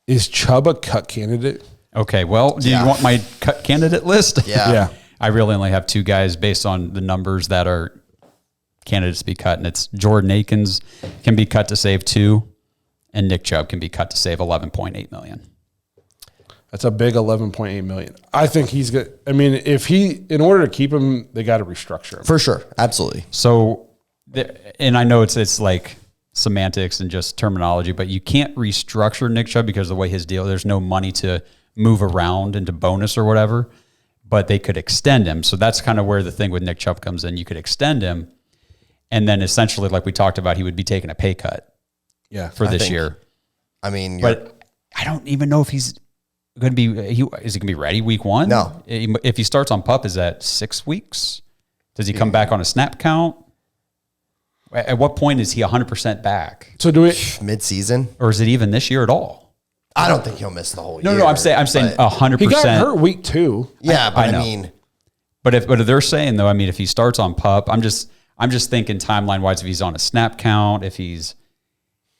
Is Chubb a cut candidate? Okay, well, do you want my cut candidate list? Yeah. I really only have two guys based on the numbers that are candidates to be cut, and it's Jordan Akins can be cut to save $2 million, and Nick Chubb can be cut to save $11.8 million. That's a big $11.8 million. I think he's good. I mean, in order to keep him, they got to restructure him. For sure. Absolutely. So, and I know it's like semantics and just terminology, but you can't restructure Nick Chubb because of the way his deal, there's no money to move around into bonus or whatever, but they could extend him. So that's kind of where the thing with Nick Chubb comes in. You could extend him, and then essentially, like we talked about, he would be taking a pay cut for this year. I mean, but I don't even know if he's going to be, is he going to be ready week 1? No. If he starts on PUP, is that 6 weeks? Does he come back on a snap count? At what point is he 100% back? So do we mid-season, or is it even this year at all? I don't think he'll miss the whole year. No, I'm saying 100%. He got hurt week 2. Yeah, but I I mean, but if they're saying though, I mean, if he starts on PUP, I'm just thinking timeline wise, if he's on a snap count, if he's,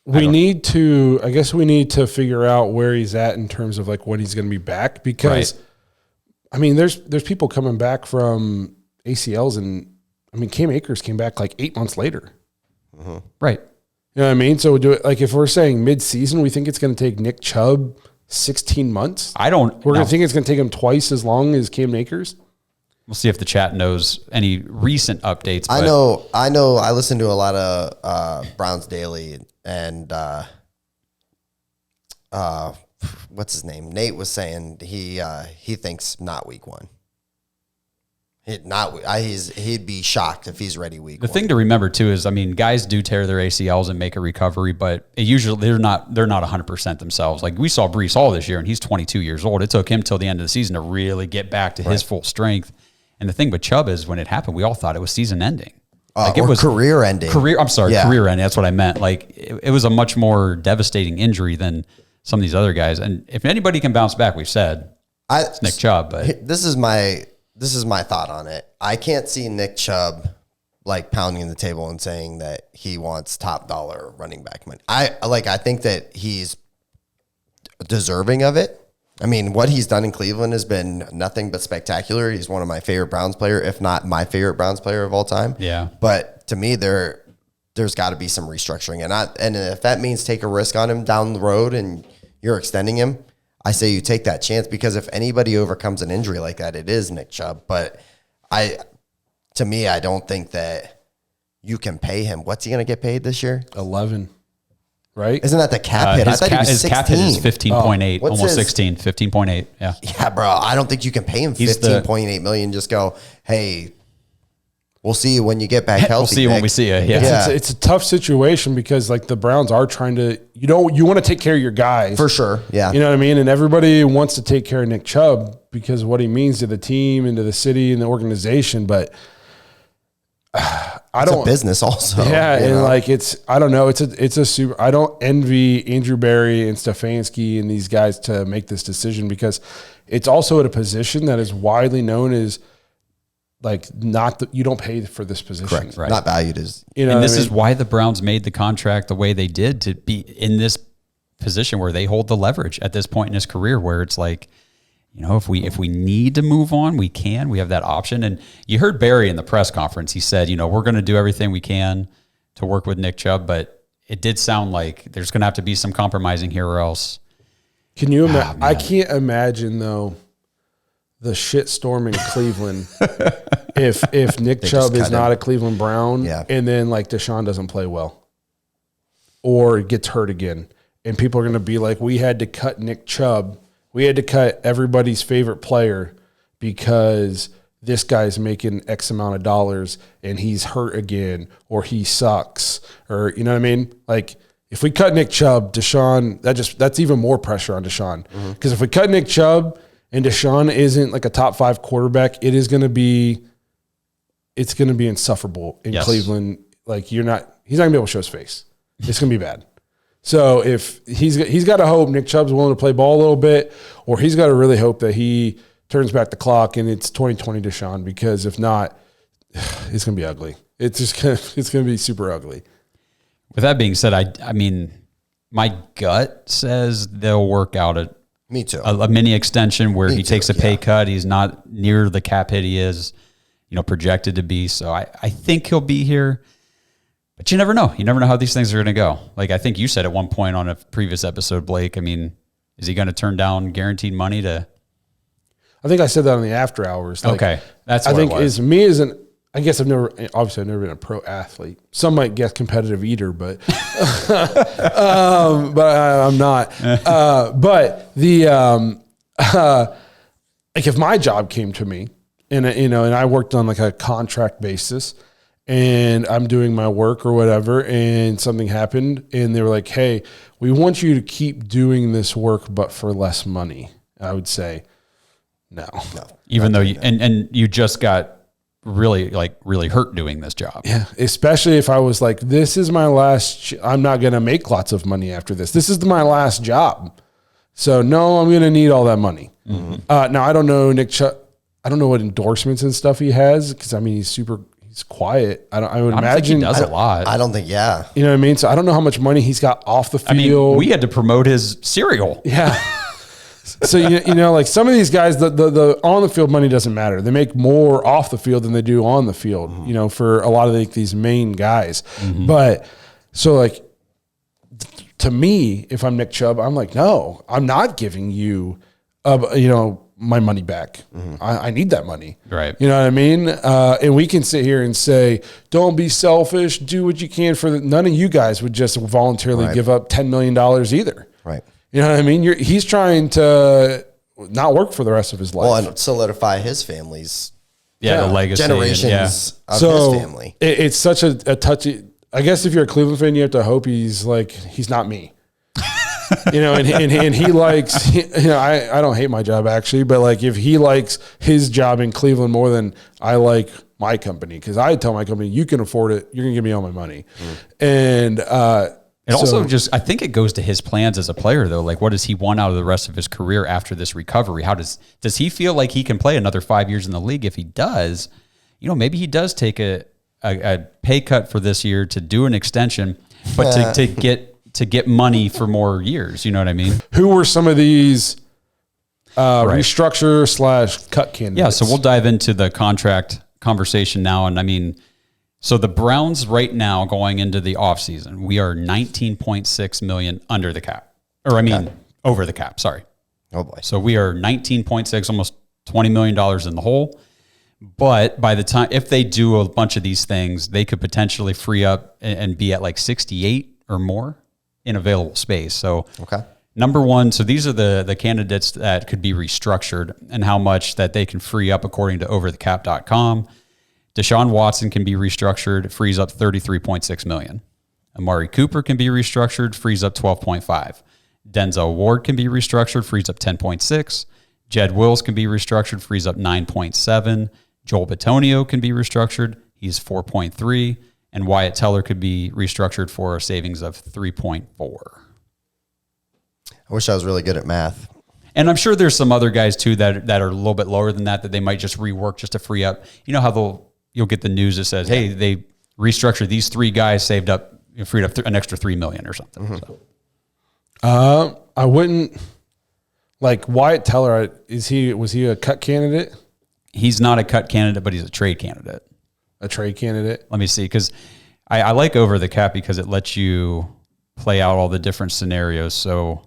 I guess we need to figure out where he's at in terms of like when he's going to be back, because I mean, there's people coming back from ACLs, and I mean, Cam Akers came back like 8 months later. Right. You know what I mean? So do it like if we're saying mid-season, we think it's going to take Nick Chubb 16 months. We're going to think it's going to take him twice as long as Cam Akers. We'll see if the chat knows any recent updates. I know. I listen to a lot of Browns Daily, and what's his name? Nate was saying he thinks not week 1. He'd be shocked if he's ready week 1. The thing to remember too is, I mean, guys do tear their ACLs and make a recovery, but usually they're not 100% themselves. Like we saw Breece Hall this year, and he's 22 years old. It took him till the end of the season to really get back to his full strength. And the thing with Chubb is, when it happened, we all thought it was season ending. Like it was career ending. Career ending. That's what I meant. Like it was a much more devastating injury than some of these other guys. And if anybody can bounce back, we've said it's Nick Chubb. But this is my thought on it. I can't see Nick Chubb like pounding the table and saying that he wants top dollar running back money. I think that he's deserving of it. I mean, what he's done in Cleveland has been nothing but spectacular. He's one of my favorite Browns player, if not my favorite Browns player of all time. Yeah. But to me, there's got to be some restructuring, and if that means take a risk on him down the road and you're extending him, I say you take that chance, because if anybody overcomes an injury like that, it is Nick Chubb. But to me, I don't think that you can pay him. What's he going to get paid this year? 11, right? Isn't that the cap hit? I thought he was 16. Cap hit is 15.8, What's almost his- 16, 15.8. Yeah. Yeah, bro. I don't think you can pay him $15.8 million. Just go, hey, we'll see you when you get back healthy. We'll see you when we see you. Yeah. It's a tough situation, because like the Browns are trying to, you want to take care of your guys. For sure. Yeah. You know what I mean? And everybody wants to take care of Nick Chubb because of what he means to the team and to the city and the organization. But it's a business also. Yeah. And like, I don't know. It's a super, I don't envy Andrew Berry and Stefanski and these guys to make this decision, because it's also at a position that is widely known as like you don't pay for this position. Correct. Right. Not valued as, and this is why the Browns made the contract the way they did, to be in this position where they hold the leverage at this point in his career, where it's like, if we need to move on, we can. We have that option. And you heard Barry in the press conference. He said, we're going to do everything we can to work with Nick Chubb, but it did sound like there's going to have to be some compromising here, or else. Can you imagine? I can't imagine though the shit storm in Cleveland if Nick Chubb is not a Cleveland Brown, and then like Deshaun doesn't play well or gets hurt again, and people are going to be like, we had to cut Nick Chubb. We had to cut everybody's favorite player because this guy's making X amount of dollars and he's hurt again, or he sucks, or you know what I mean? Like if we cut Nick Chubb, Deshaun, that's even more pressure on Deshaun. Because if we cut Nick Chubb and Deshaun isn't like a top 5 quarterback, it's going to be insufferable in Cleveland. Like he's not going to be able to show his face. It's going to be bad. So if he's got to hope Nick Chubb's willing to play ball a little bit, or he's got to really hope that he turns back the clock and it's 2020 Deshaun, because if not, it's going to be ugly. It's going to be super ugly. With that being said, I mean, My gut says they'll work out Me too. a mini extension where he takes a pay cut. He's not near the cap hit he is, projected to be. So I think he'll be here. But you never know. You never know how these things are going to go. Like I think you said at one point on a previous episode, Blake, I mean, is he going to turn down guaranteed money to? I think I said that on the after hours. Like, okay. That's I what think it was. I guess I've never been a pro athlete. Some might guess competitive eater, but, I'm not. But like if my job came to me and I worked on like a contract basis and I'm doing my work or whatever, and something happened and they were like, hey, we want you to keep doing this work, but for less money. I would say no. Even though you just got really hurt doing this job. Yeah. Especially if I was like, this is my last, I'm not going to make lots of money after this. This is my last job. So no, I'm going to need all that money. Mm-hmm. Now I don't know Nick Chubb. I don't know what endorsements and stuff he has. Cause I mean, he's quiet. I would imagine think he does a lot. I don't think, yeah. You know what I mean? So I don't know how much money he's got off the field. I mean, we had to promote his cereal. Yeah. So, like some of these guys, the on the field money doesn't matter. They make more off the field than they do on the field, for a lot of these main guys. Mm-hmm. But so like to me, if I'm Nick Chubb, I'm like, no, I'm not giving you, my money back. Mm-hmm. I need that money. Right. You know what I mean? And we can sit here and say, don't be selfish. Do what you can none of you guys would just voluntarily give up $10 million either. Right. You know what I mean? He's trying to not work for the rest of his life. Well, and solidify his family's the legacy. Generations of his family. It's such a touchy, I guess if you're a Cleveland fan, you have to hope he's not me. And he likes, I don't hate my job actually, but like if he likes his job in Cleveland more than I like my company, because I tell my company, you can afford it, you're gonna give me all my money. And also I think it goes to his plans as a player though. Like what does he want out of the rest of his career after this recovery? How does he feel like he can play another 5 years in the league? If he does, maybe he does take a pay cut for this year to do an extension, but to get money for more years. You know what I mean? Who were some of these restructure / cut candidates? Yeah, so we'll dive into the contract conversation now. And I mean, so the Browns right now going into the offseason, we are $19.6 million under the cap. Or I mean, over the cap, sorry. Oh boy. So we are 19.6, almost $20 million in the hole. But by the time, if they do a bunch of these things, they could potentially free up and be at like 68 or more in available space. So number one, so these are the candidates that could be restructured and how much that they can free up according to overthecap.com. Deshaun Watson can be restructured, frees up $33.6 million. Amari Cooper can be restructured, frees up $12.5. Denzel Ward can be restructured, frees up $10.6. Jed Wills can be restructured, frees up $9.7. Joel Bitonio can be restructured, he's $4.3. And Wyatt Teller could be restructured for a savings of 3.4. I wish I was really good at math. And I'm sure there's some other guys too that are a little bit lower than that they might just rework just to free up. You know how you'll get the news that says, hey, they restructured these 3 guys, freed up an extra $3 million or something. Mm-hmm. So. I wouldn't like Wyatt Teller. Was he a cut candidate? He's not a cut candidate, but he's a trade candidate. A trade candidate? Let me see, because I like over the cap because it lets you play out all the different scenarios. So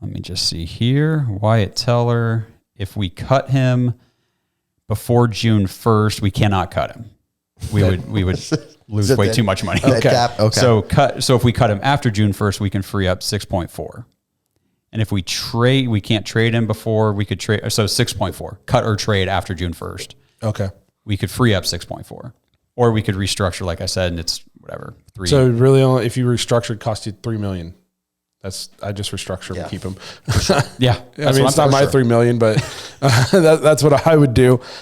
let me just see here. Wyatt Teller, if we cut him before June 1st, we cannot cut him. We would lose way too much money. Okay. So if we cut him after June 1st, we can free up 6.4. And if we can't trade him before, we could trade. So 6.4, cut or trade after June 1st. Okay. We could free up 6.4, or we could restructure, like I said, and it's whatever. 3. So really only if you restructured cost you $3 million. I just restructure and keep them. Yeah. I mean, it's not my $3 million, but that's what I would do.